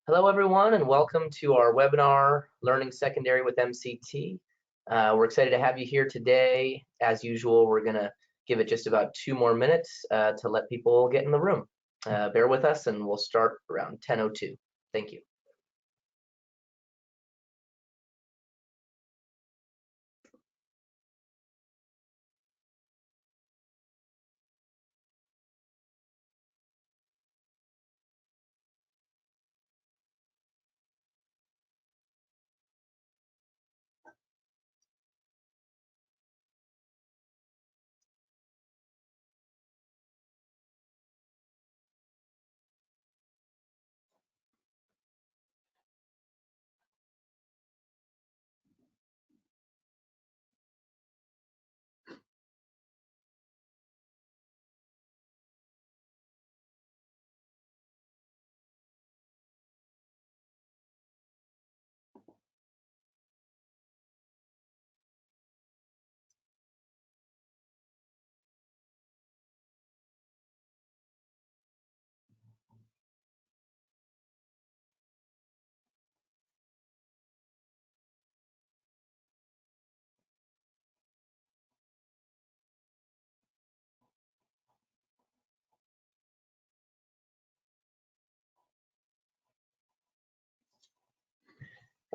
Hello, everyone, and welcome to our webinar, Learning Secondary with MCT. We're excited to have you here today. As usual, we're going to give it just about 2 more minutes to let people get in the room. Bear with us, and we'll start around 10:02. Thank you.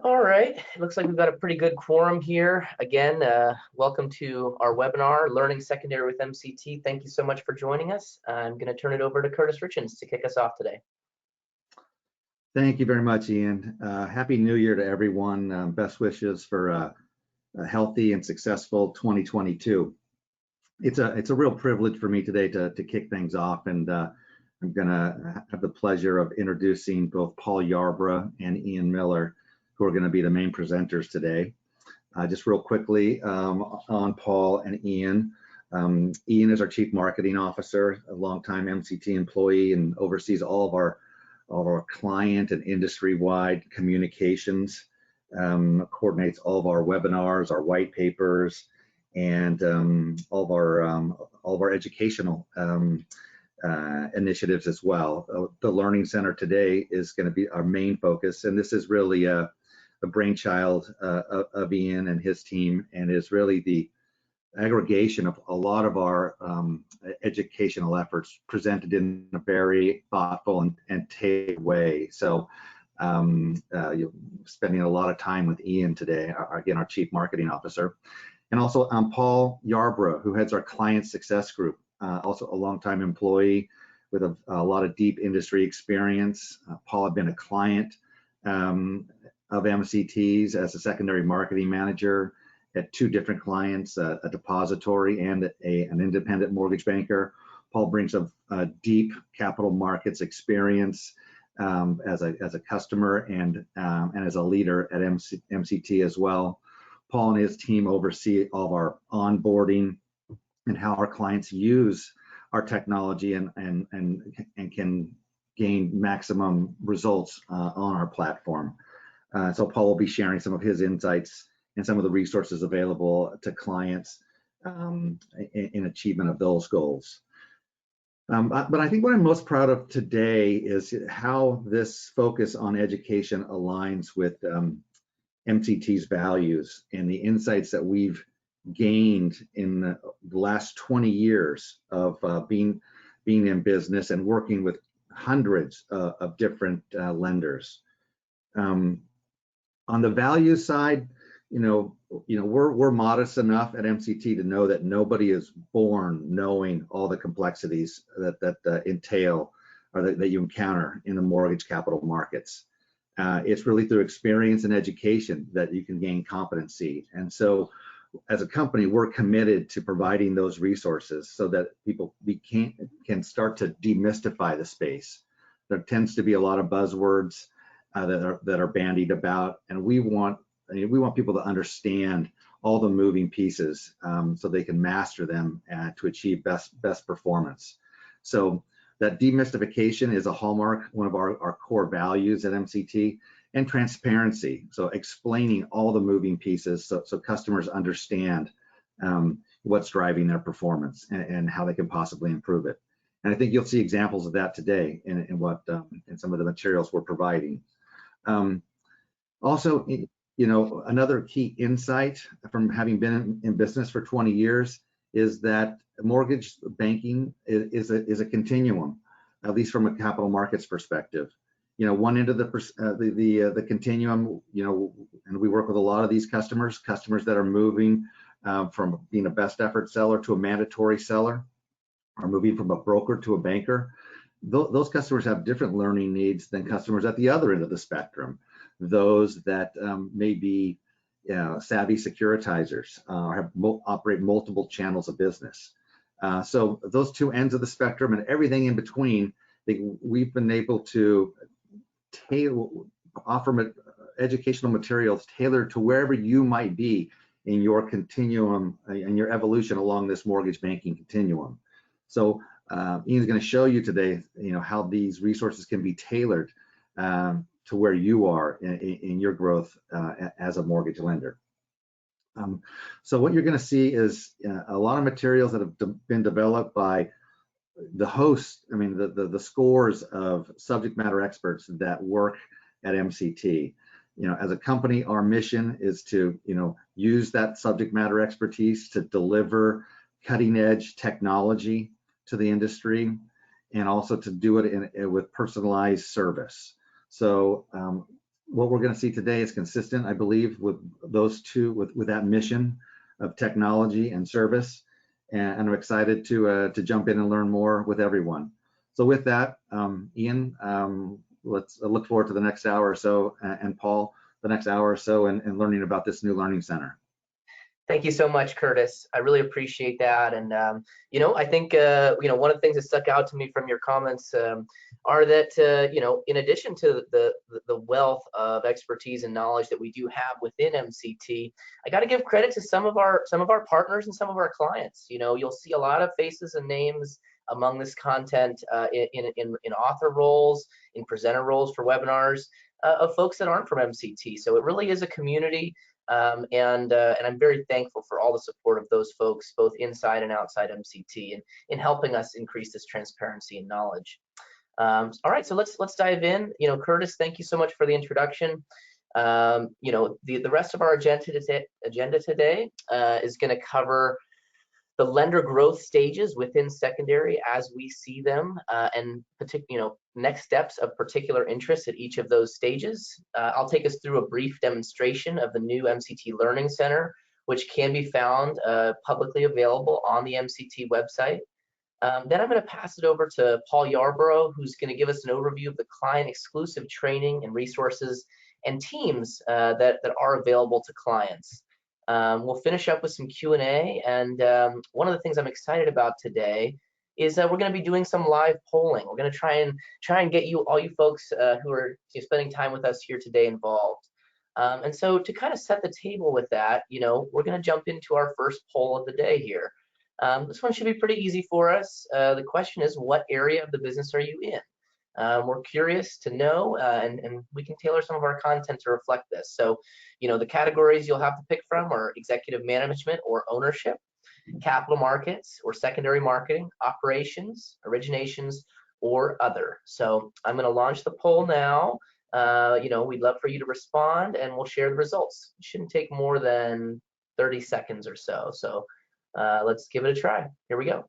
All right, it looks like we've got a pretty good quorum here. Again, welcome to our webinar, Learning Secondary with MCT. Thank you so much for joining us. I'm going to turn it over to Curtis Richens to kick us off today. Thank you very much, Ian. Happy New Year to everyone. Best wishes for a healthy and successful 2022. It's a real privilege for me today to kick things off, and I'm going to have the pleasure of introducing both Paul Yarbrough and Ian Miller, who are going to be the main presenters today. Just real quickly on Paul and Ian. Ian is our Chief Marketing Officer, a longtime MCT employee, and oversees all of our client and industry-wide communications, coordinates all of our webinars, our white papers, and all of our educational initiatives as well. The Learning Center today is going to be our main focus, and this is really a brainchild of Ian and his team, and is really the aggregation of a lot of our educational efforts presented in a very thoughtful and tailored way. So you're spending a lot of time with Ian today, again, our Chief Marketing Officer. And also Paul Yarbrough, who heads our Client Success Group, also a longtime employee with a lot of deep industry experience. Paul had been a client of MCT's as a secondary marketing manager at 2 different clients, a depository and an independent mortgage banker. Paul brings a deep capital markets experience as a customer and as a leader at MCT as well. Paul and his team oversee all of our onboarding and how our clients use our technology and can gain maximum results on our platform. So Paul will be sharing some of his insights and some of the resources available to clients in achievement of those goals. But I think what I'm most proud of today is how this focus on education aligns with MCT's values and the insights that we've gained in the last 20 years of being in business and working with hundreds of different lenders. On the values side, we're modest enough at MCT to know that nobody is born knowing all the complexities that entail or that you encounter in the mortgage capital markets. It's really through experience and education that you can gain competency. And so as a company, we're committed to providing those resources so that people can start to demystify the space. There tends to be a lot of buzzwords that are bandied about, and we want people to understand all the moving pieces so they can master them to achieve best performance. So that demystification is a hallmark, one of our core values at MCT, and transparency. So explaining all the moving pieces so customers understand what's driving their performance and how they can possibly improve it. And I think you'll see examples of that today in some of the materials we're providing. Also, another key insight from having been in business for 20 years is that mortgage banking is a continuum, at least from a capital markets perspective. One end of the continuum, and we work with a lot of these customers that are moving from being a best effort seller to a mandatory seller, or moving from a broker to a banker. Those customers have different learning needs than customers at the other end of the spectrum. Those that may be savvy securitizers, operate multiple channels of business. So those two ends of the spectrum and everything in between, we've been able to offer educational materials tailored to wherever you might be in your continuum and your evolution along this mortgage banking continuum. So Ian's going to show you today, how these resources can be tailored to where you are in your growth as a mortgage lender. So what you're going to see is a lot of materials that have been developed by the hosts, the scores of subject matter experts that work at MCT. As a company, our mission is to, use that subject matter expertise to deliver cutting edge technology to the industry, and also to do it with personalized service. So what we're going to see today is consistent, I believe, with those two, with that mission of technology and service. And I'm excited to jump in and learn more with everyone. So with that, Ian, let's look forward to the next hour or so, and Paul, the next hour or so, and learning about this new learning center. Thank you so much, Curtis. I really appreciate that. And, I think, one of the things that stuck out to me from your comments are that, in addition to the wealth of expertise and knowledge that we do have within MCT, I got to give credit to some of our partners and some of our clients. You'll see a lot of faces and names among this content in author roles, in presenter roles for webinars, of folks that aren't from MCT. So it really is a community. And I'm very thankful for all the support of those folks, both inside and outside MCT, and in helping us increase this transparency and knowledge. All right, so let's dive in. Curtis, thank you so much for the introduction. The rest of our agenda today is going to cover the lender growth stages within secondary as we see them, and next steps of particular interest at each of those stages. I'll take us through a brief demonstration of the new MCT Learning Center, which can be found publicly available on the MCT website. Then I'm going to pass it over to Paul Yarborough, who's going to give us an overview of the client-exclusive training and resources and teams that are available to clients. We'll finish up with some Q&A, and one of the things I'm excited about today is that we're going to be doing some live polling. We're going to try and get all you folks who are spending time with us here today involved. And so to kind of set the table with that, we're going to jump into our first poll of the day here. This one should be pretty easy for us. The question is, what area of the business are you in? We're curious to know, and we can tailor some of our content to reflect this. So, the categories you'll have to pick from are executive management or ownership, capital markets or secondary marketing, operations, originations, or other. So I'm going to launch the poll now. We'd love for you to respond, and we'll share the results. It shouldn't take more than 30 seconds or so. So let's give it a try. Here we go.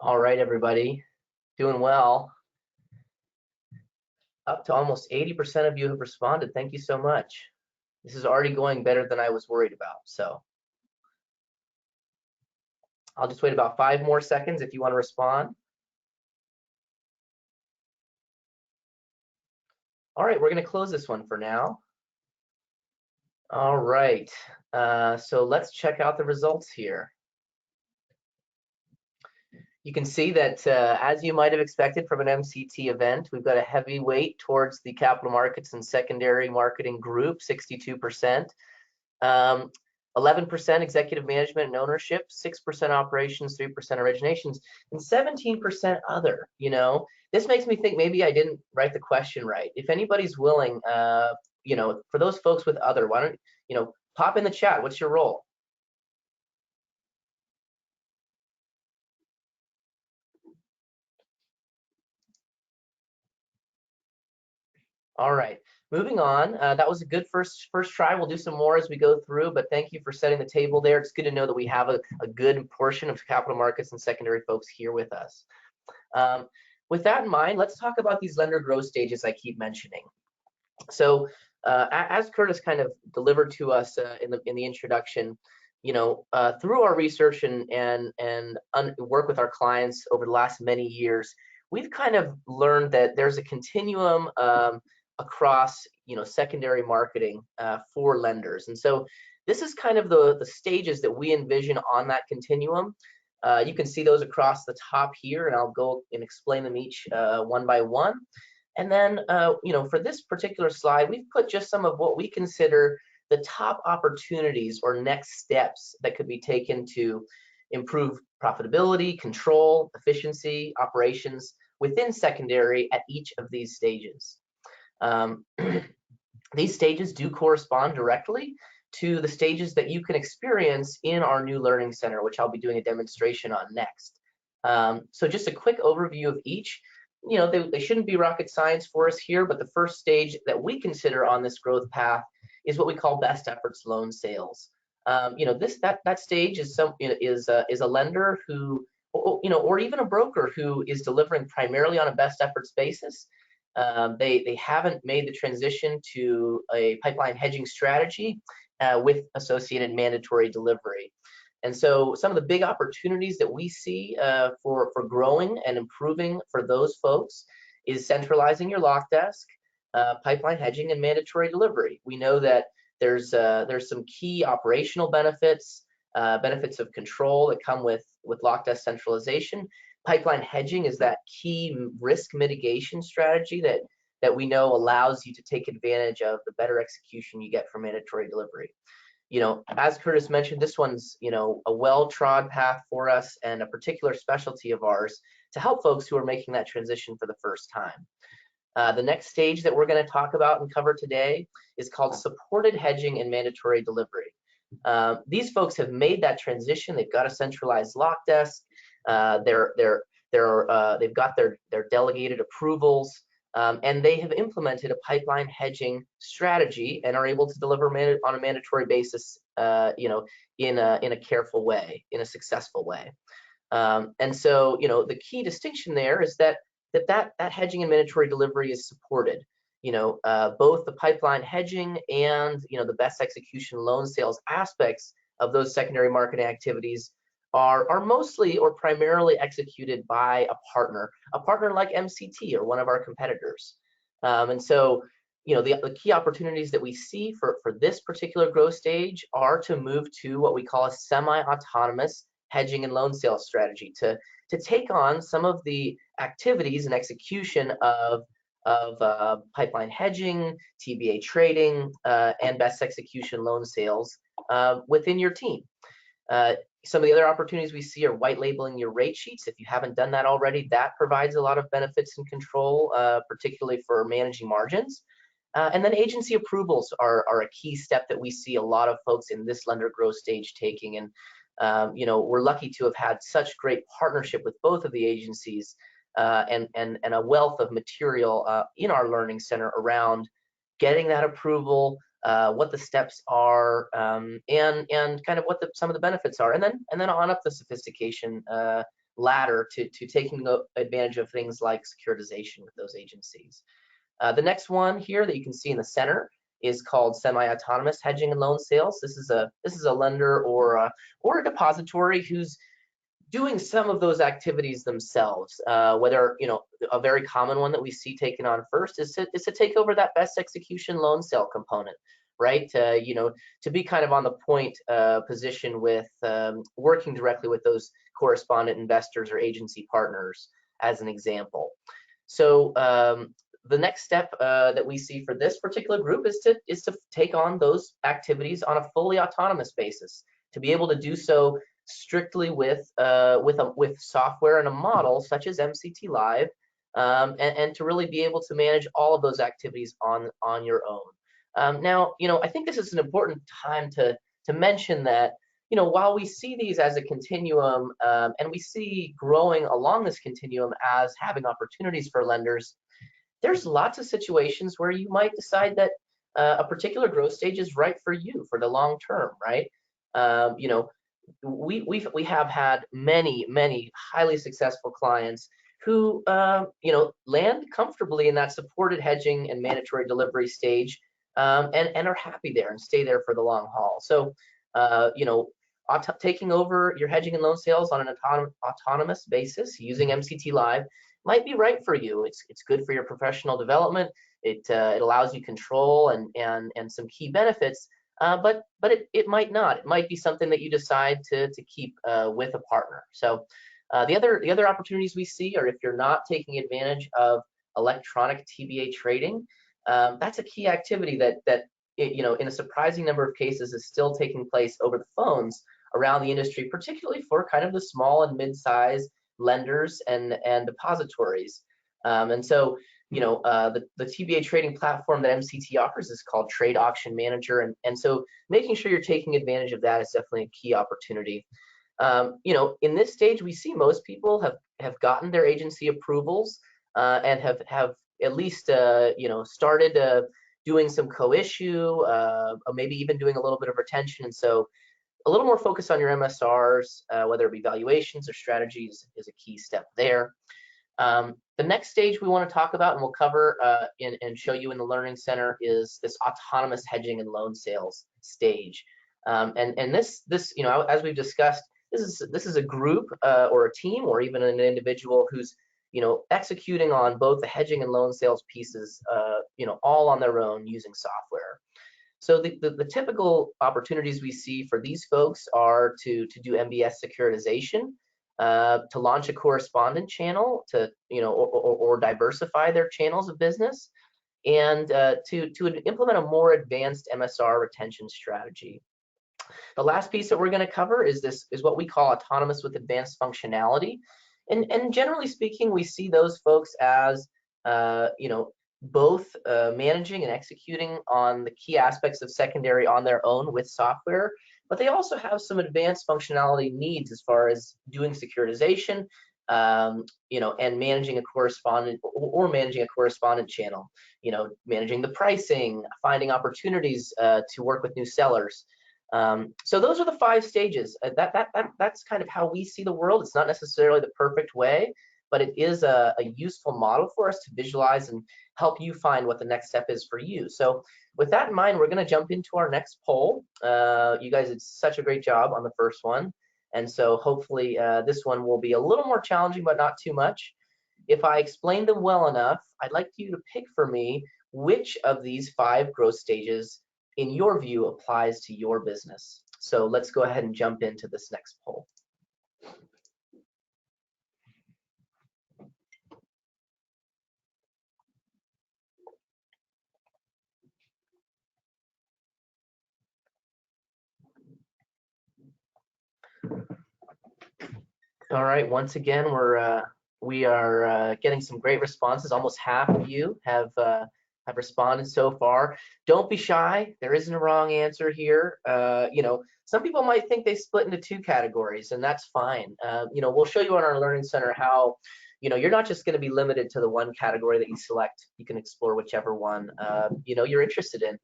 All right, everybody, doing well. Up to almost 80% of you have responded. Thank you so much. This is already going better than I was worried about. So I'll just wait about 5 more seconds if you want to respond. All right, we're going to close this one for now. All right, so let's check out the results here. You can see that as you might have expected from an MCT event, we've got a heavy weight towards the capital markets and secondary marketing group, 62%. A 11% executive management and ownership, 6% operations, 3% originations, and 17% other. This makes me think maybe I didn't write the question right. If anybody's willing, for those folks with other, why don't, pop in the chat. What's your role? All right, moving on. That was a good first try. We'll do some more as we go through, but thank you for setting the table there. It's good to know that we have a good portion of capital markets and secondary folks here with us. With that in mind, let's talk about these lender growth stages I keep mentioning. So as Curtis kind of delivered to us in the introduction, through our research and work with our clients over the last many years, we've kind of learned that there's a continuum across secondary marketing for lenders. And so this is kind of the stages that we envision on that continuum. You can see those across the top here, and I'll go and explain them each one by one. And then for this particular slide, we've put just some of what we consider the top opportunities or next steps that could be taken to improve profitability, control, efficiency, operations within secondary at each of these stages. These stages do correspond directly to the stages that you can experience in our new learning center, which I'll be doing a demonstration on next. So just a quick overview of each. They shouldn't be rocket science for us here, but the first stage that we consider on this growth path is what we call best efforts loan sales. That stage is a lender who, or even a broker who is delivering primarily on a best efforts basis. They haven't made the transition to a pipeline hedging strategy with associated mandatory delivery. And so some of the big opportunities that we see for growing and improving for those folks is centralizing your lock desk, pipeline hedging, and mandatory delivery. We know that there's some key operational benefits, benefits of control that come with lock desk centralization. Pipeline hedging is that key risk mitigation strategy that we know allows you to take advantage of the better execution you get from mandatory delivery. As Curtis mentioned, this one's, a well-trod path for us and a particular specialty of ours to help folks who are making that transition for the first time. The next stage that we're going to talk about and cover today is called supported hedging and mandatory delivery. These folks have made that transition. They've got a centralized lock desk. They've got their delegated approvals. And they have implemented a pipeline hedging strategy and are able to deliver on a mandatory basis, in a careful way, in a successful way. And so, the key distinction there is that hedging and mandatory delivery is supported. Both the pipeline hedging and the best execution loan sales aspects of those secondary marketing activities are mostly or primarily executed by a partner like MCT or one of our competitors. And so, the key opportunities that we see for this particular growth stage are to move to what we call a semi-autonomous hedging and loan sales strategy to take on some of the activities and execution of pipeline hedging, TBA trading, and best execution loan sales within your team. Some of the other opportunities we see are white labeling your rate sheets. If you haven't done that already, that provides a lot of benefits and control, particularly for managing margins. And then agency approvals are a key step that we see a lot of folks in this lender growth stage taking. And we're lucky to have had such great partnership with both of the agencies and a wealth of material in our learning center around getting that approval, what the steps are, and kind of what some of the benefits are, and then on up the sophistication ladder to taking advantage of things like securitization with those agencies. The next one here that you can see in the center is called semi-autonomous hedging and loan sales. This is a lender or a depository who's doing some of those activities themselves. Whether a very common one that we see taken on first is to take over that best execution loan sale component, right? To be kind of on the point position with working directly with those correspondent investors or agency partners, as an example. So the next step that we see for this particular group is to take on those activities on a fully autonomous basis, to be able to do so strictly with software and a model such as MCT Live, and to really be able to manage all of those activities on your own. Now, I think this is an important time to mention that, while we see these as a continuum, and we see growing along this continuum as having opportunities for lenders, there's lots of situations where you might decide that a particular growth stage is right for you for the long term, right? We have had many highly successful clients who land comfortably in that supported hedging and mandatory delivery stage, and are happy there and stay there for the long haul. So taking over your hedging and loan sales on an autonomous basis using MCT Live might be right for you. It's good for your professional development. It allows you control and some key benefits, but it might not. It might be something that you decide to keep with a partner. So the other opportunities we see are if you're not taking advantage of electronic TBA trading. That's a key activity that in a surprising number of cases is still taking place over the phones around the industry, particularly for kind of the small and mid-sized lenders and depositories. And so, the TBA trading platform that MCT offers is called Trade Auction Manager, and so making sure you're taking advantage of that is definitely a key opportunity. In this stage, we see most people have gotten their agency approvals, and have at least started doing some co-issue, maybe even doing a little bit of retention, and so a little more focus on your MSRs, whether it be valuations or strategies, is a key step there. The next stage we want to talk about and we'll cover and show you in the Learning Center is this autonomous hedging and loan sales stage. And this as we've discussed, this is a group or a team or even an individual who's executing on both the hedging and loan sales pieces, all on their own using software. So the typical opportunities we see for these folks are to do MBS securitization, to launch a correspondent channel, to or diversify their channels of business, and to implement a more advanced MSR retention strategy. The last piece that we're going to cover is what we call autonomous with advanced functionality, and generally speaking, we see those folks as both managing and executing on the key aspects of secondary on their own with software, but they also have some advanced functionality needs as far as doing securitization, and managing a correspondent channel, managing the pricing, finding opportunities to work with new sellers. So those are the 5 stages. That's kind of how we see the world. It's not necessarily the perfect way, but it is a useful model for us to visualize and help you find what the next step is for you. So with that in mind, we're going to jump into our next poll. You guys did such a great job on the first one. And so hopefully this one will be a little more challenging, but not too much. If I explain them well enough, I'd like you to pick for me which of these 5 growth stages, in your view, applies to your business. So let's go ahead and jump into this next poll. All right, once again, we are getting some great responses. Almost half of you have responded so far. Don't be shy. There isn't a wrong answer here. Some people might think they split into 2 categories, and that's fine. We'll show you on our Learning Center how, you're not just going to be limited to the one category that you select. You can explore whichever one you're interested in.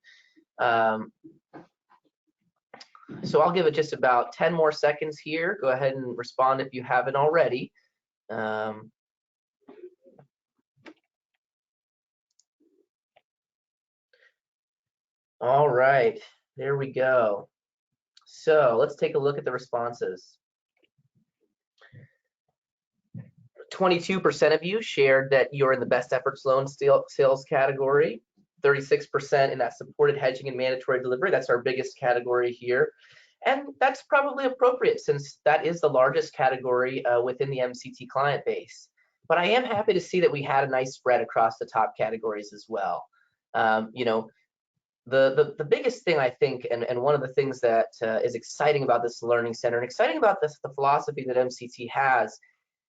So I'll give it just about 10 more seconds here. Go ahead and respond if you haven't already. All right, there we go. So let's take a look at the responses. 22% of you shared that you're in the best efforts loan sales category. 36% in that supported hedging and mandatory delivery. That's our biggest category here. And that's probably appropriate since that is the largest category within the MCT client base. but I am happy to see that we had a nice spread across the top categories as well. You know, the biggest thing I think, and one of the things that is exciting about this learning center and exciting about the philosophy that MCT has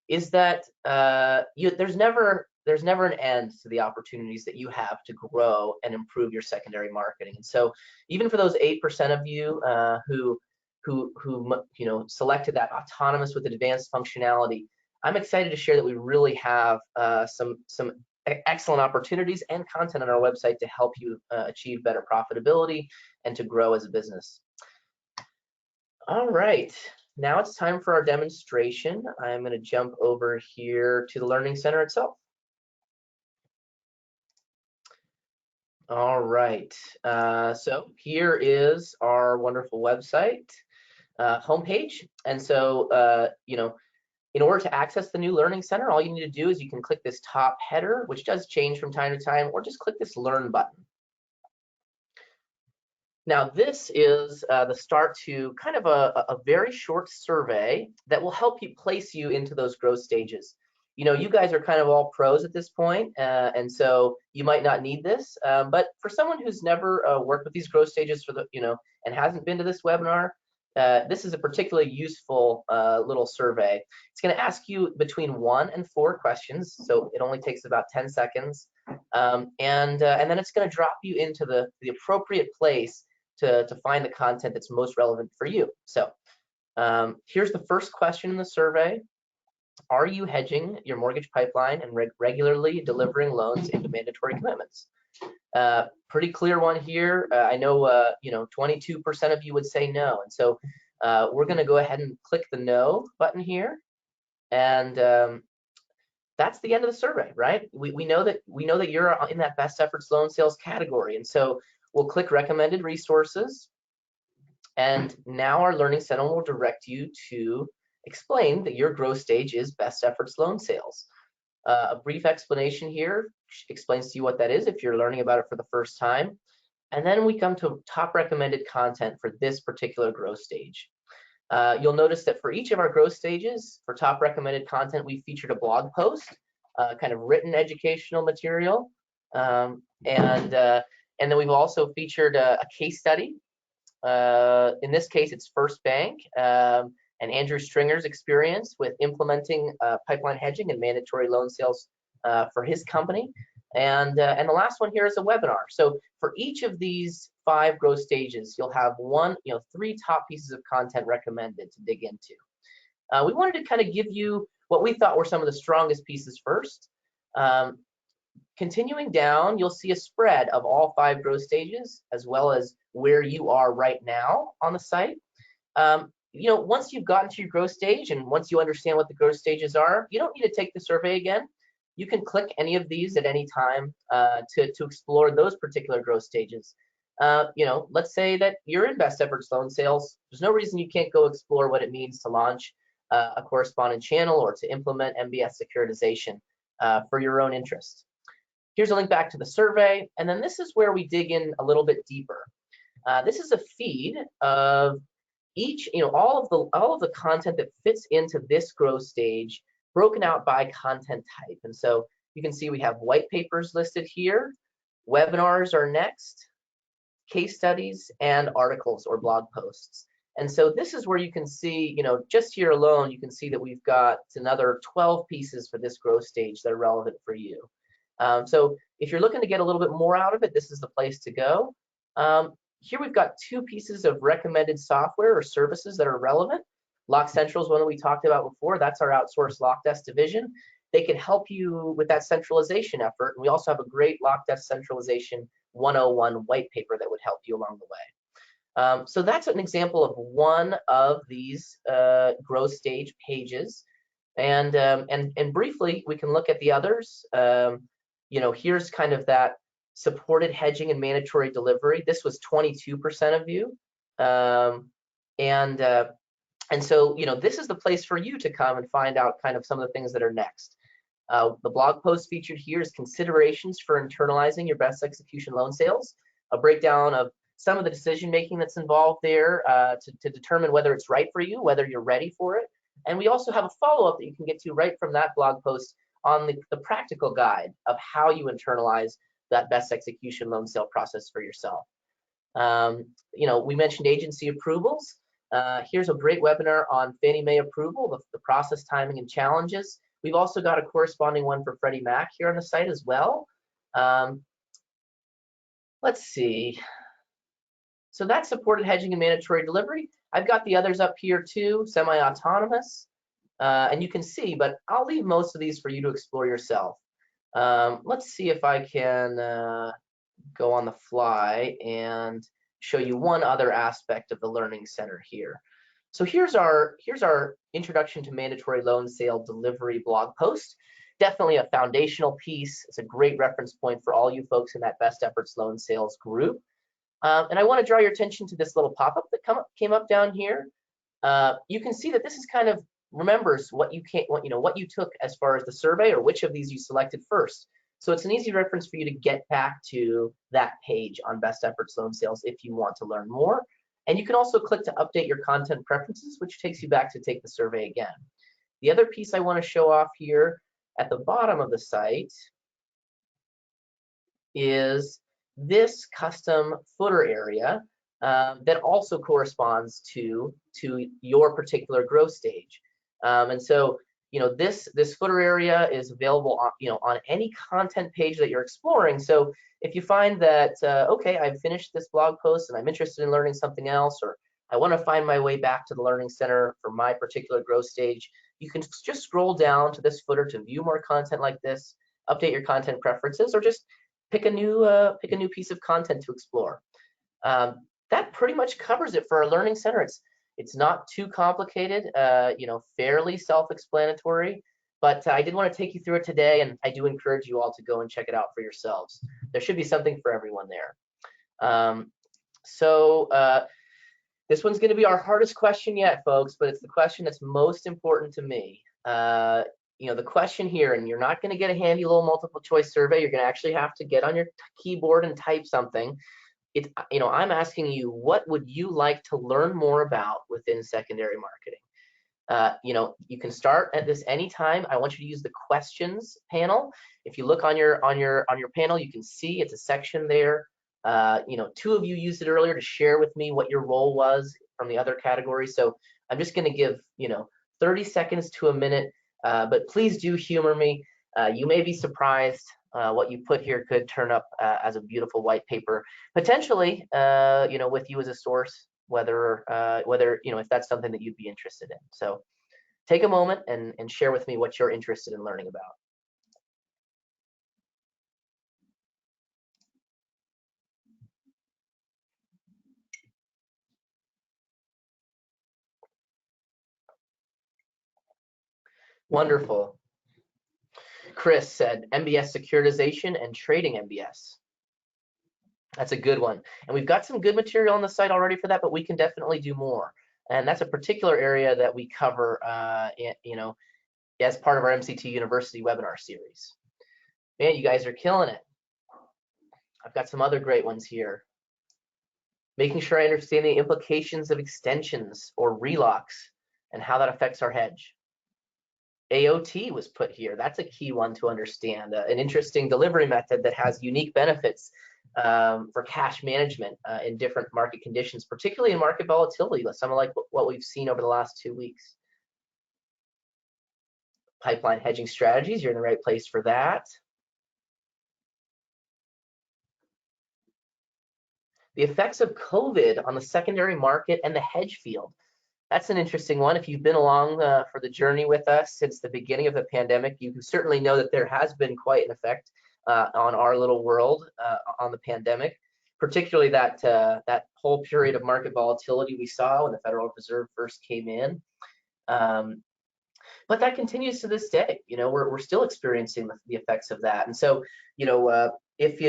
is that there's never an end to the opportunities that you have to grow and improve your secondary marketing. And so even for those 8% of you who you know selected that autonomous with advanced functionality, I'm excited to share that we really have some excellent opportunities and content on our website to help you achieve better profitability and to grow as a business. All right, now it's time for our demonstration. I'm going to jump over here to the Learning Center itself. All right, so here is our wonderful website homepage. And so, you know, in order to access the new Learning Center, all you need to do is you can click this top header, which does change from time to time, or just click this Learn button. Now, this is the start to kind of a very short survey that will help you place you into those growth stages. You know, you guys are kind of all pros at this point, and so you might not need this. But for someone who's never worked with these growth stages and hasn't been to this webinar, this is a particularly useful little survey. It's going to ask you between 1 and 4 questions, so it only takes about 10 seconds, and then it's going to drop you into the appropriate place to find the content that's most relevant for you. So here's the first question in the survey. Are you hedging your mortgage pipeline and regularly delivering loans into mandatory commitments? Pretty clear one here. I know, you know, 22% of you would say no. And so we're going to go ahead and click the no button here. And that's the end of the survey, right? We know that you're in that best efforts loan sales category. And so we'll click recommended resources. And now our Learning Center will direct you to explain that your growth stage is best efforts loan sales. A brief explanation here explains to you what that is if you're learning about it for the first time. And then we come to top recommended content for this particular growth stage. You'll notice that for each of our growth stages, for top recommended content, we featured a blog post, kind of written educational material. And then we've also featured a case study. In this case, it's First Bank. And Andrew Stringer's experience with implementing pipeline hedging and mandatory loan sales for his company. And the last one here is a webinar. So for each of these 5 growth stages, you'll have 3 top pieces of content recommended to dig into. We wanted to kind of give you what we thought were some of the strongest pieces first. Continuing down, you'll see a spread of all 5 growth stages, as well as where you are right now on the site. You know, once you've gotten to your growth stage and once you understand what the growth stages are, you don't need to take the survey again. You can click any of these at any time to explore those particular growth stages. You know, let's say that you're in best efforts loan sales. There's no reason you can't go explore what it means to launch a correspondent channel or to implement MBS securitization for your own interest. Here's a link back to the survey, and then this is where we dig in a little bit deeper. This is a feed of each, all of the content that fits into this growth stage, broken out by content type. And so you can see we have white papers listed here, webinars are next, case studies, and articles or blog posts. And so this is where you can see, just here alone, you can see that we've got another 12 pieces for this growth stage that are relevant for you. So if you're looking to get a little bit more out of it, this is the place to go. Here we've got 2 pieces of recommended software or services that are relevant. Lock Central is one that we talked about before. That's our outsourced Lock Desk division. They can help you with that centralization effort. And we also have a great Lock Desk Centralization 101 white paper that would help you along the way. So that's an example of one of these growth stage pages. And briefly, we can look at the others. Here's kind of that supported hedging and mandatory delivery. This was 22% of you. And so, this is the place for you to come and find out kind of some of the things that are next. The blog post featured here is considerations for internalizing your best execution loan sales, a breakdown of some of the decision making that's involved there to determine whether it's right for you, whether you're ready for it. And we also have a follow-up that you can get to right from that blog post on the practical guide of how you internalize that best execution loan sale process for yourself. We mentioned agency approvals. Here's a great webinar on Fannie Mae approval, the process, timing, and challenges. We've also got a corresponding one for Freddie Mac here on the site as well. Let's see. So that's supported hedging and mandatory delivery. I've got the others up here too, semi-autonomous. And you can see, but I'll leave most of these for you to explore yourself. Let's see if I can go on the fly and show you one other aspect of the Learning Center here. So here's our Introduction to Mandatory Loan Sale Delivery blog post. Definitely a foundational piece. It's a great reference point for all you folks in that Best Efforts Loan Sales group. And I want to draw your attention to this little pop-up that came up down here. You can see that this is kind of remembers what you took as far as the survey, or which of these you selected first. So it's an easy reference for you to get back to that page on Best Efforts Loan Sales if you want to learn more. And you can also click to update your content preferences, which takes you back to take the survey again. The other piece I want to show off here at the bottom of the site is this custom footer area that also corresponds to your particular growth stage. And so, this footer area is available on any content page that you're exploring. So if you find that, okay, I've finished this blog post and I'm interested in learning something else, or I want to find my way back to the Learning Center for my particular growth stage, you can just scroll down to this footer to view more content like this, update your content preferences, or just pick a new piece of content to explore. That pretty much covers it for our Learning Center. It's not too complicated, fairly self-explanatory, but I did want to take you through it today, and I do encourage you all to go and check it out for yourselves. There should be something for everyone there. This one's going to be our hardest question yet, folks, but it's the question that's most important to me. The question here, and you're not going to get a handy little multiple choice survey. You're going to actually have to get on your keyboard and type something. I'm asking you, what would you like to learn more about within secondary marketing? You can start at this anytime. I want you to use the questions panel. If you look on your panel, you can see it's a section there. Two of you used it earlier to share with me what your role was from the other category. So I'm just going to give 30 seconds to a minute, but please do humor me. You may be surprised. What you put here could turn up as a beautiful white paper, potentially, with you as a source, whether if that's something that you'd be interested in. So take a moment and share with me what you're interested in learning about. Wonderful. Chris said MBS securitization and trading MBS. That's a good one. And we've got some good material on the site already for that, but we can definitely do more. And that's a particular area that we cover, as part of our MCT University webinar series. Man, you guys are killing it. I've got some other great ones here. Making sure I understand the implications of extensions or relocks and how that affects our hedge. AOT was put here. That's a key one to understand. An interesting delivery method that has unique benefits for cash management in different market conditions, particularly in market volatility, something like what we've seen over the last 2 weeks. Pipeline hedging strategies, you're in the right place for that. The effects of COVID on the secondary market and the hedge field. That's an interesting one. If you've been along for the journey with us since the beginning of the pandemic, you certainly know that there has been quite an effect on our little world on the pandemic, particularly that whole period of market volatility we saw when the Federal Reserve first came in. But that continues to this day. We're still experiencing the effects of that. And so, if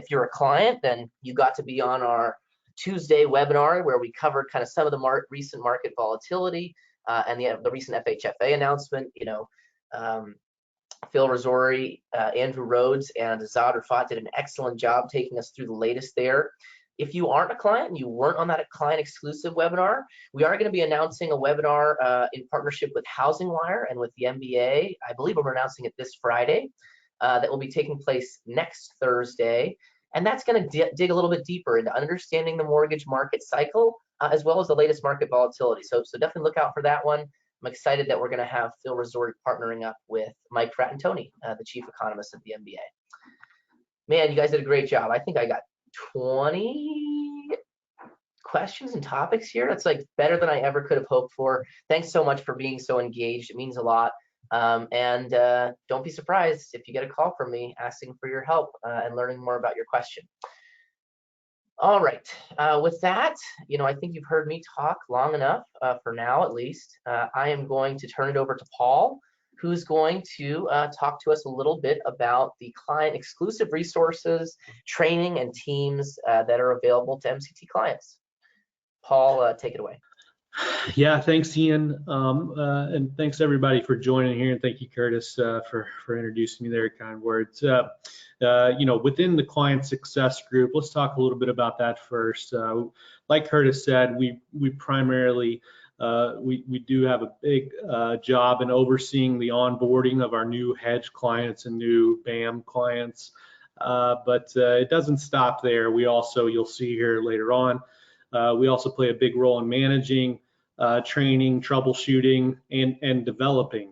you're a client, then you got to be on our Tuesday webinar where we covered kind of some of the recent market volatility and the recent FHFA announcement. Phil Rosori, Andrew Rhodes, and Azad Rafat did an excellent job taking us through the latest there. If you aren't a client and you weren't on that client exclusive webinar, we are going to be announcing a webinar in partnership with Housing Wire and with the MBA. I believe we're announcing it this Friday. That will be taking place next Thursday. And that's going to dig a little bit deeper into understanding the mortgage market cycle, as well as the latest market volatility. So definitely look out for that one. I'm excited that we're going to have Phil Resort partnering up with Mike Fratantoni, the chief economist of the MBA. Man, you guys did a great job. I think I got 20 questions and topics here. That's like better than I ever could have hoped for. Thanks so much for being so engaged. It means a lot. And don't be surprised if you get a call from me asking for your help and learning more about your question. All right, with that, I think you've heard me talk long enough for now, at least. I am going to turn it over to Paul, who's going to talk to us a little bit about the client exclusive resources, training, and teams that are available to MCT clients. Paul, take it away. Yeah, thanks, Ian, and thanks everybody for joining here, and thank you, Curtis, for introducing me there. Kind words. Within the client success group, let's talk a little bit about that first. Like Curtis said, we primarily we do have a big job in overseeing the onboarding of our new hedge clients and new BAM clients, but it doesn't stop there. We also, you'll see here later on, we also play a big role in managing, training, troubleshooting, and developing.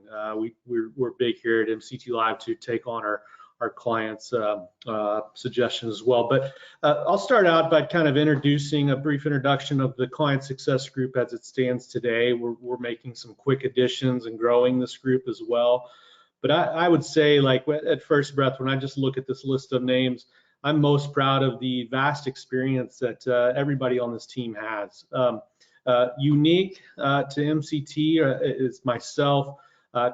We're big here at MCT Live to take on our clients' suggestions as well. But I'll start out by kind of introducing a brief introduction of the client success group as it stands today. We're making some quick additions and growing this group as well. But I would say, like at first breath, when I just look at this list of names, I'm most proud of the vast experience that everybody on this team has. Unique to MCT is myself,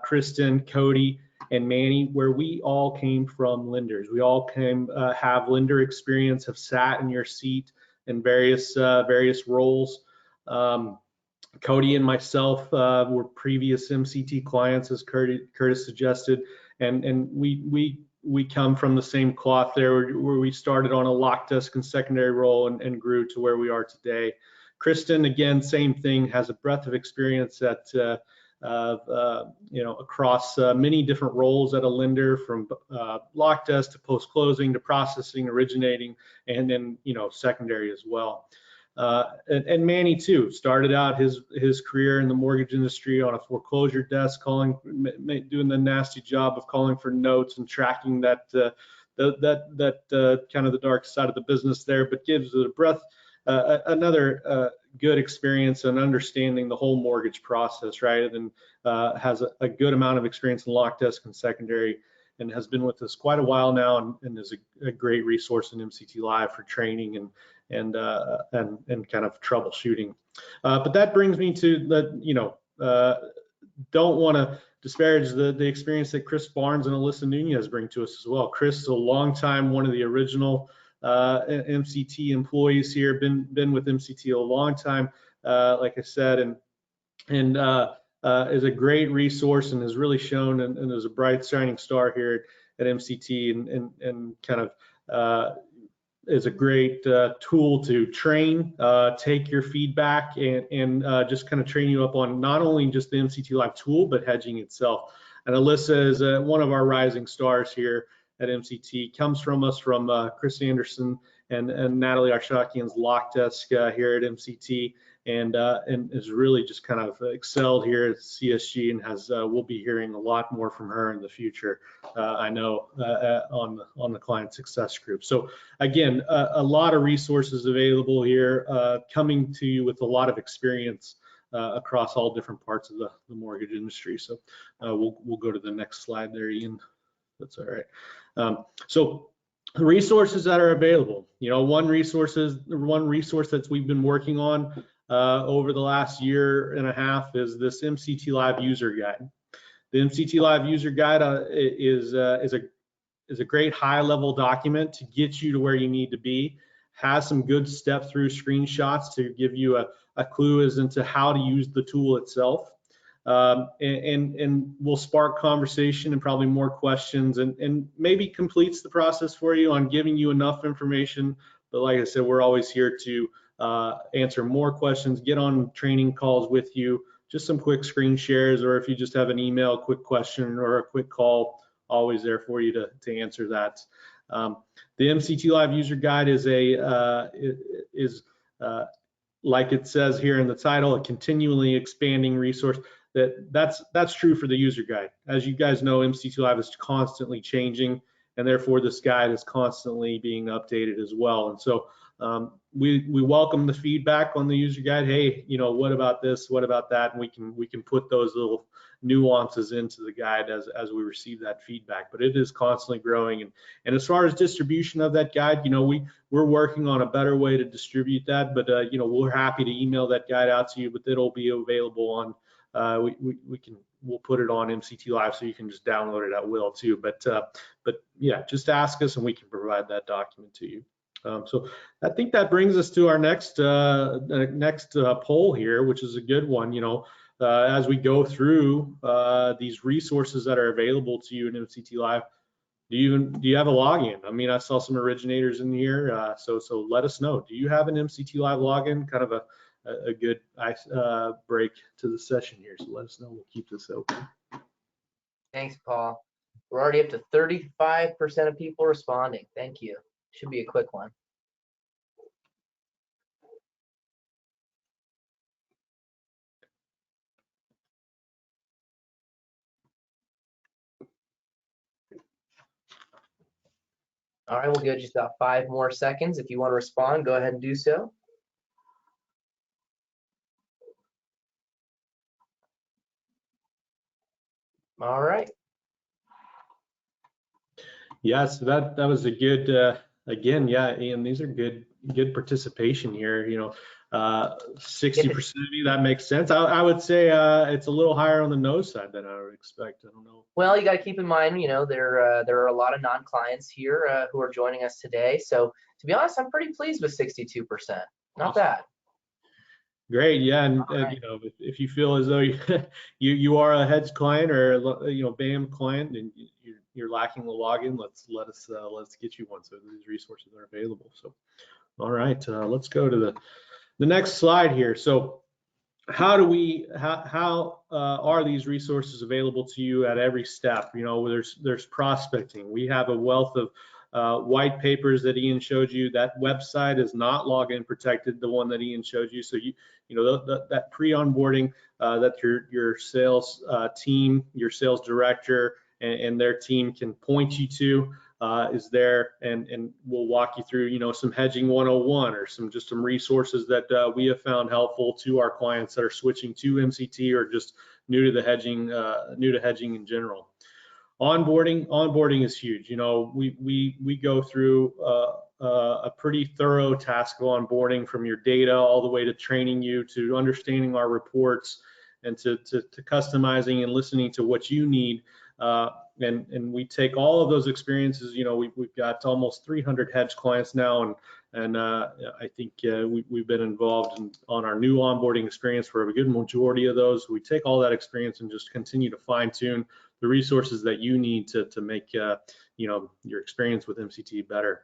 Kristen, Cody, and Manny, where we all came from lenders. We all have lender experience, have sat in your seat in various roles. Cody and myself were previous MCT clients, as Curtis suggested, and we come from the same cloth there, where we started on a lock desk and secondary role and grew to where we are today. Kristen, again, same thing, has a breadth of experience at across many different roles at a lender, from lock desk to post closing to processing, originating, and then secondary as well. And Manny too started out his career in the mortgage industry on a foreclosure desk, doing the nasty job of calling for notes and tracking that kind of the dark side of the business there, but gives it a breadth, another good experience in understanding the whole mortgage process, right? And has a good amount of experience in lock desk and secondary, and has been with us quite a while now, and is a great resource in MCT Live for training and kind of troubleshooting. But that brings me to the, don't want to disparage the experience that Chris Barnes and Alyssa Nunez bring to us as well. Chris is a long time, one of the original MCT employees here, been with MCT a long time, like I said, and is a great resource and has really shown and is a bright shining star here at MCT, and kind of is a great tool to train, take your feedback, and just kind of train you up on not only just the MCT Live tool, but hedging itself. And Alyssa is one of our rising stars here at MCT, comes from us from Chris Anderson and Natalie Arshakian's lock desk here at MCT, and is really just kind of excelled here at CSG, and has we'll be hearing a lot more from her in the future, I know, on the client success group. So again, a lot of resources available here, coming to you with a lot of experience across all different parts of the mortgage industry. So we'll go to the next slide there, Ian. That's all right. So the resources that are available, one resource that we've been working on over the last year and a half is this MCT Live user guide. The MCT Live user guide is a great high-level document to get you to where you need to be. Has some good step-through screenshots to give you a clue as into how to use the tool itself. And will spark conversation and probably more questions, and maybe completes the process for you on giving you enough information, like I said, we're always here to answer more questions, get on training calls with you, just some quick screen shares, or if you just have an email, quick question or a quick call, always there for you to answer that. The MCT Live User Guide is like it says here in the title, a continually expanding resource. That's true for the user guide. As you guys know, MCT Live is constantly changing, and therefore this guide is constantly being updated as well. And so we welcome the feedback on the user guide. Hey, you know, what about this? What about that? And we can put those little nuances into the guide as we receive that feedback. But it is constantly growing. And as far as distribution of that guide, you know, we're working on a better way to distribute that. But you know, we're happy to email that guide out to you. But it'll be available on we'll put it on MCT Live, so you can just download it at will too. But yeah, just ask us and we can provide that document to you. So I think that brings us to our next poll here, which is a good one. You know, as we go through these resources that are available to you in MCT Live, do you have a login? I mean, I saw some originators in here, so let us know. Do you have an MCT Live login? Kind of a good break to the session here, so let us know. We'll keep this open. Thanks, Paul. We're already up to 35% of people responding. Thank you. Should be a quick one. All right, we'll give just about 5 more seconds. If you want to respond, go ahead and do so. All right. Yes, that was a good again, yeah, Ian, these are good participation here. You know, 60% of you, that makes sense. I would say it's a little higher on the no side than I would expect. I don't know. Well, you got to keep in mind, you know, there are a lot of non-clients here who are joining us today. So to be honest, I'm pretty pleased with 62%. Not bad. Great, yeah, and right. You know, if you feel as though you are a hedge client or BAM client and you're lacking the login, let's get you one. So these resources are available. So, all right, let's go to the next slide here. So, how are these resources available to you at every step? You know, there's prospecting. We have a wealth of white papers that Ian showed you. That website is not login protected, the one that Ian showed you. So you know that pre-onboarding that your sales team, your sales director, and their team can point you to is there, and we'll walk you through, you know, some hedging 101 or some resources that we have found helpful to our clients that are switching to MCT or just new to hedging in general. Onboarding is huge. You know, we go through a pretty thorough task of onboarding, from your data all the way to training you, to understanding our reports, and to customizing and listening to what you need. And we take all of those experiences. You know, we've got almost 300 hedge clients now, and I think we've been involved on our new onboarding experience for a good majority of those. We take all that experience and just continue to fine tune the resources that you need to make you know, your experience with MCT better.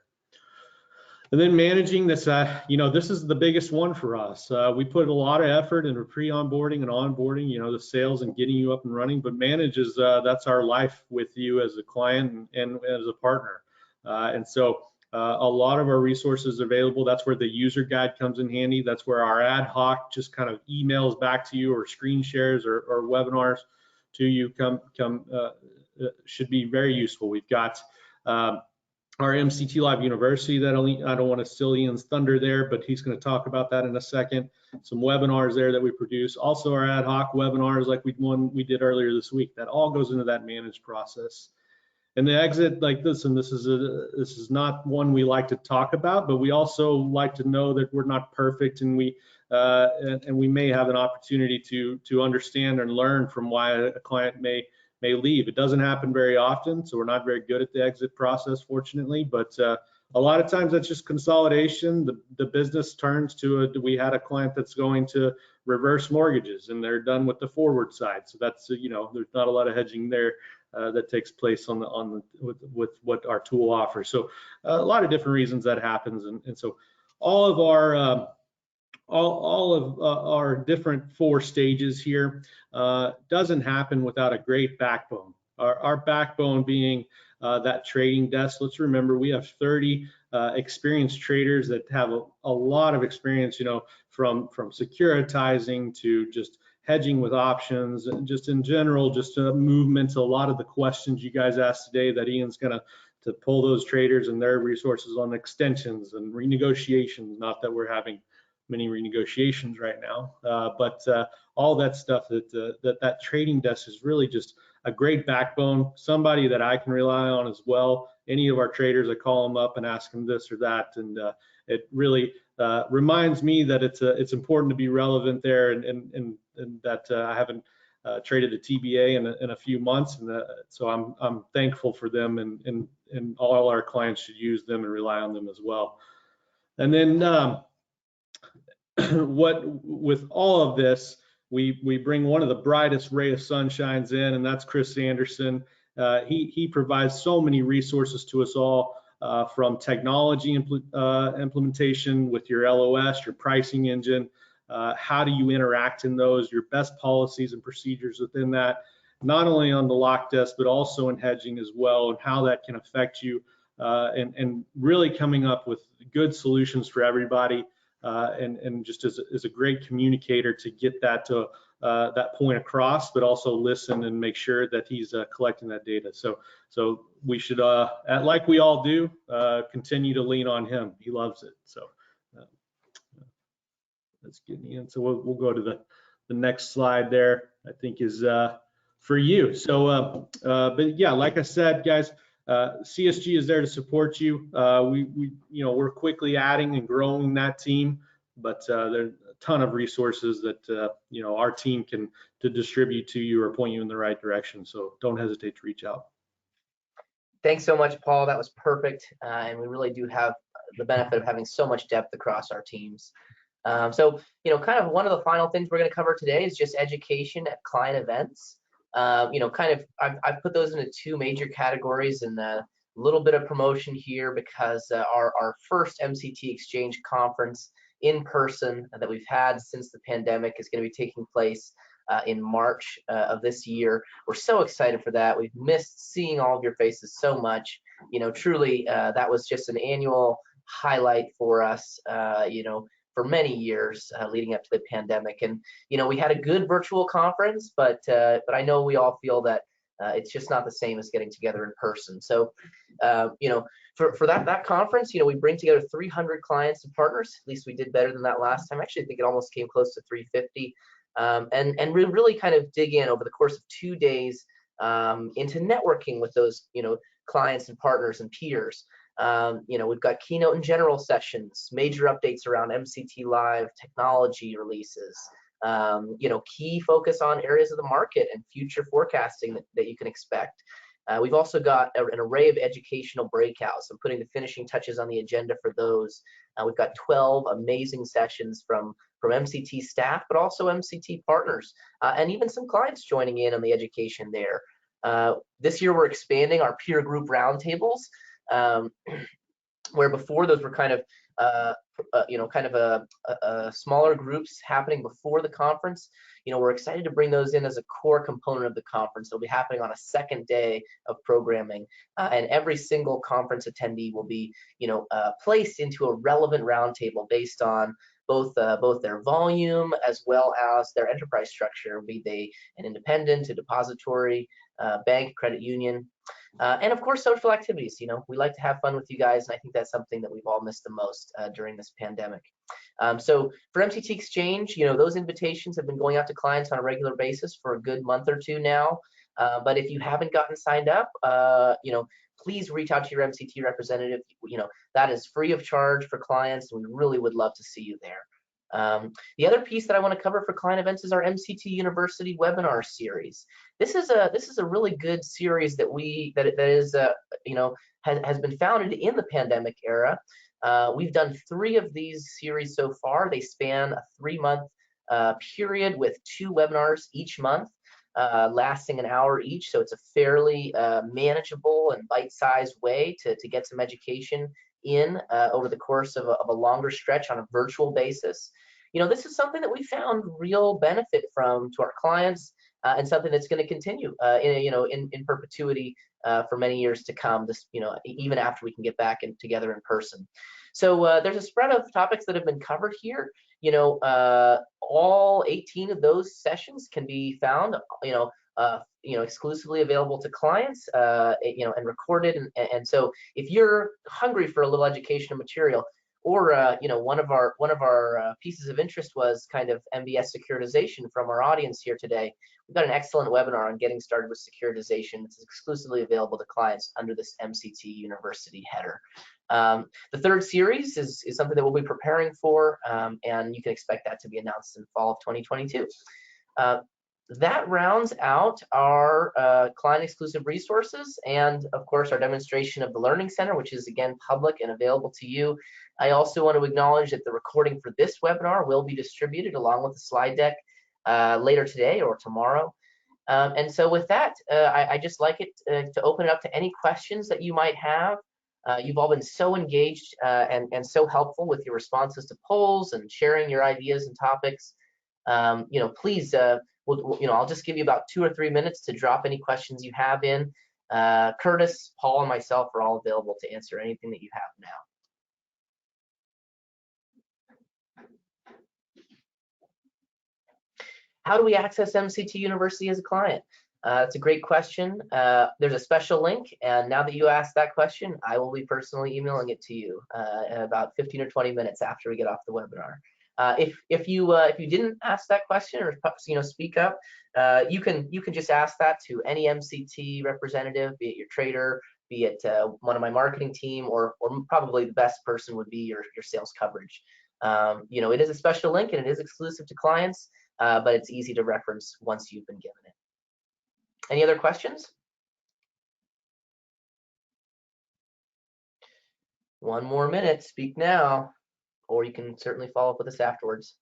And then managing this, you know, this is the biggest one for us. We put a lot of effort into pre-onboarding and onboarding, you know, the sales and getting you up and running, but that's our life with you as a client and as a partner. And so a lot of our resources are available. That's where the user guide comes in handy. That's where our ad hoc just kind of emails back to you, or screen shares or webinars to you should be very useful. We've got our MCT Live University that I don't want to steal Ian's thunder there, but he's going to talk about that in a second. Some webinars there that we produce. Also our ad hoc webinars like we did earlier this week. That all goes into that managed process. And the exit like this, and this is not one we like to talk about, but we also like to know that we're not perfect, and we may have an opportunity to understand and learn from why a client may leave. It doesn't happen very often, so we're not very good at the exit process, fortunately, but a lot of times that's just consolidation. The business turns to we had a client that's going to reverse mortgages, and they're done with the forward side. So that's, you know, there's not a lot of hedging there that takes place with what our tool offers. So a lot of different reasons that happens, and so all of our different 4 stages here doesn't happen without a great backbone. Our backbone being that trading desk. Let's remember we have 30 experienced traders that have a lot of experience, from securitizing to just hedging with options, and just in general, just movements. A lot of the questions you guys asked today that Ian's gonna to pull those traders and their resources on extensions and renegotiations. Not that we're having many renegotiations right now, but all that stuff that trading desk is really just a great backbone, somebody that I can rely on as well. Any of our traders, I call them up and ask them this or that, and it really reminds me that it's important to be relevant there, and that I haven't traded a TBA in a few months, and so I'm thankful for them, and all our clients should use them and rely on them as well. And then with all of this, we bring one of the brightest ray of sunshines in, and that's Chris Anderson. He provides so many resources to us all, from technology implementation with your LOS, your pricing engine, how do you interact in those, your best policies and procedures within that, not only on the lock desk, but also in hedging as well, and how that can affect you, and really coming up with good solutions for everybody. And just as a great communicator to get that to that point across, but also listen and make sure that he's collecting that data. So we should, like we all do, continue to lean on him. He loves it. So let's get in. So we'll go to the next slide there, I think is for you. So, but yeah, like I said, guys, CSG is there to support you. We're quickly adding and growing that team, but there's a ton of resources that our team can distribute to you or point you in the right direction. So don't hesitate to reach out. Thanks so much, Paul. That was perfect, and we really do have the benefit of having so much depth across our teams. So kind of one of the final things we're going to cover today is just education at client events. I've put those into 2 major categories, and a little bit of promotion here because our first MCT Exchange conference in person that we've had since the pandemic is going to be taking place in March of this year. We're so excited for that. We've missed seeing all of your faces so much. Truly, that was just an annual highlight for us, for many years leading up to the pandemic. And we had a good virtual conference, but I know we all feel that it's just not the same as getting together in person. So for that conference, we bring together 300 clients and partners. At least we did better than that last time. Actually, I think it almost came close to 350. And we really kind of dig in over the course of 2 days into networking with those clients and partners and peers. We've got keynote and general sessions, major updates around MCT Live technology releases, key focus on areas of the market and future forecasting that you can expect. We've also got an array of educational breakouts. I'm putting the finishing touches on the agenda for those. We've got 12 amazing sessions from MCT staff, but also MCT partners, and even some clients joining in on the education there. This year, we're expanding our peer group roundtables, where before those were kind of smaller groups happening before the conference. We're excited to bring those in as a core component of the conference. They'll be happening on a second day of programming, and every single conference attendee will be, placed into a relevant roundtable based on both their volume as well as their enterprise structure, be they an independent, a depository, bank, credit union. And of course, social activities. We like to have fun with you guys, and I think that's something that we've all missed the most during this pandemic. So for MCT Exchange, those invitations have been going out to clients on a regular basis for a good month or 2 now. But if you haven't gotten signed up, please reach out to your MCT representative. That is free of charge for clients, and we really would love to see you there. The other piece that I want to cover for client events is our MCT University webinar series. This is a really good series that has been founded in the pandemic era. We've done 3 of these series so far. They span a 3-month period with 2 webinars each month. lasting an hour each. So it's a fairly manageable and bite-sized way to get some education in over the course of a longer stretch on a virtual basis. This is something that we found real benefit from to our clients, and something that's going to continue in perpetuity for many years to come. Even after we can get back together in person. So there's a spread of topics that have been covered here. All 18 of those sessions can be found, exclusively available to clients, and recorded. And so if you're hungry for a little educational material, or one of our pieces of interest was kind of MBS securitization from our audience here today. We've got an excellent webinar on getting started with securitization. It's exclusively available to clients under this MCT University header. The third series is something that we'll be preparing for, and you can expect that to be announced in fall of 2022. That rounds out our client exclusive resources, and of course our demonstration of the Learning Center, which is again public and available to you. I also want to acknowledge that the recording for this webinar will be distributed along with the slide deck later today or tomorrow. And so with that, I just like it to open it up to any questions that you might have. You've all been so engaged and so helpful with your responses to polls and sharing your ideas and topics. Please, I'll just give you about 2 or 3 minutes to drop any questions you have in. Curtis, Paul, and myself are all available to answer anything that you have now. How do we access MCT University as a client? It's a great question. There's a special link, and now that you asked that question, I will be personally emailing it to you in about 15 or 20 minutes after we get off the webinar. If you didn't ask that question or speak up, you can just ask that to any MCT representative, be it your trader, be it one of my marketing team, or probably the best person would be your sales coverage. It is a special link and it is exclusive to clients, but it's easy to reference once you've been given it. Any other questions? One more minute, speak now, or you can certainly follow up with us afterwards.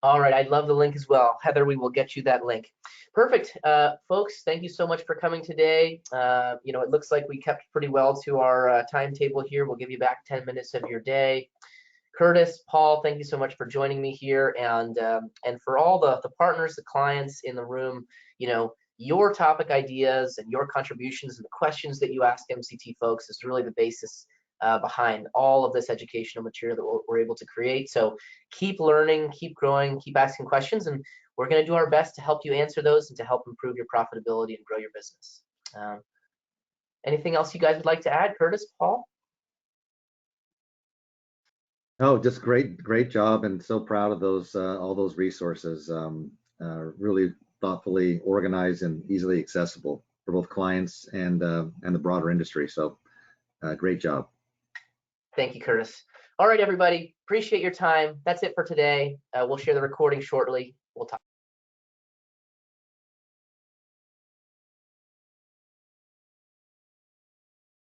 All right, I'd love the link as well. Heather, we will get you that link. Perfect. Folks, thank you so much for coming today. It looks like we kept pretty well to our timetable here. We'll give you back 10 minutes of your day. Curtis, Paul, thank you so much for joining me here, and for all the partners, the clients in the room. Your topic ideas and your contributions and the questions that you ask MCT folks is really the basis behind all of this educational material that we're able to create. So keep learning, keep growing, keep asking questions, and we're going to do our best to help you answer those and to help improve your profitability and grow your business. Anything else you guys would like to add, Curtis, Paul? Oh, just great job, and so proud of those all those resources. Really thoughtfully organized and easily accessible for both clients and the broader industry. So great job. Thank you, Curtis. All right, everybody, appreciate your time. That's it for today. We'll share the recording shortly. We'll talk.